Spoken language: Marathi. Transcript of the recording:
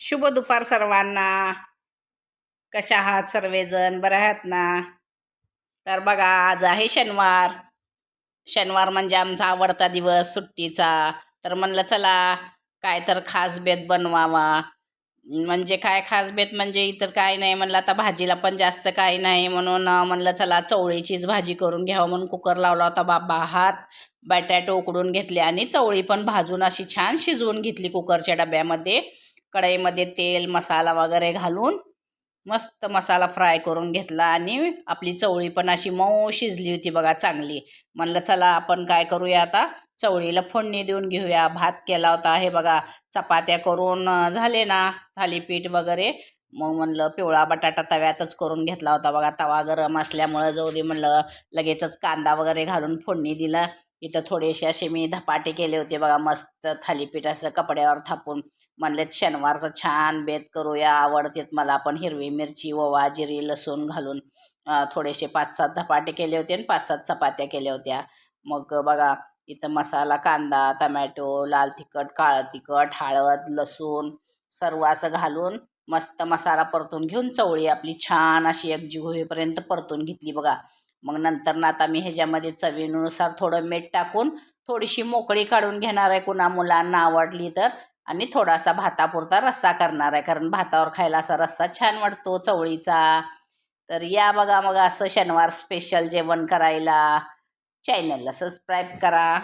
शुभ दुपार सर्वांना. कशा आहात सर्वजण? बरे आहात ना? तर बघा, आज आहे शनिवार. शनिवार म्हणजे आमचा आवडता दिवस सुट्टीचा. तर म्हणलं चला काय तर खास बेत बनवावा. म्हणजे काय खास बेत म्हणजे इतर काय नाही, म्हणलं आता भाजीला पण जास्त काही नाही म्हणून म्हणलं चला चवळीचीच भाजी करून घ्यावं म्हणून कुकर लावला होता. भात बटाटे उकडून घेतले आणि चवळी पण भाजून अशी छान शिजवून घेतली कुकरच्या डब्यामध्ये. कढईमध्ये तेल मसाला वगैरे घालून मस्त मसाला फ्राय करून घेतला आणि आपली चवळी पण अशी मऊ शिजली होती बघा चांगली. म्हणलं चला आपण काय करूया आता, चवळीला फोडणी देऊन घेऊया. भात केला होता हे बघा, चपात्या करून झाले ना थालीपीठ वगैरे. मग म्हणलं पिवळा बटाटा तव्यातच करून घेतला होता बघा. तवा गरम असल्यामुळं जाऊ दे म्हणलं, लगेचच कांदा वगैरे घालून फोडणी दिलं. इथं थोडेसे असे मी धपाटे केले होते बघा, मस्त थालीपीठ असं कपड्यावर थापून. म्हणले शनिवारचं छान बेत करूया, आवडतेत मला पण हिरवी मिरची ओवा जिरी लसूण घालून. थोडेसे 5-7 धपाटे केले होते आणि 5-7 चपात्या केल्या होत्या. मग बघा इथं मसाला कांदा टमॅटो लाल तिखट काळं तिखट हळद लसूण सर्व असं घालून मस्त मसाला परतून घेऊन चवळी आपली छान अशी एकजीव होईपर्यंत परतून घेतली बघा. मग नंतर ना आता मी ह्याच्यामध्ये चवीनुसार थोडं मीठ टाकून थोडीशी मोकळी काढून घेणार आहे, कुणा मुलांना आवडली तर. आणि थोडासा भातापुरता रस्सा करणार आहे, कारण भातावर खायला असा रस्सा छान वाटतो चवळीचा. तर या बघा मग असं शनिवार स्पेशल जेवण करायला. चॅनलला सबस्क्राईब करा.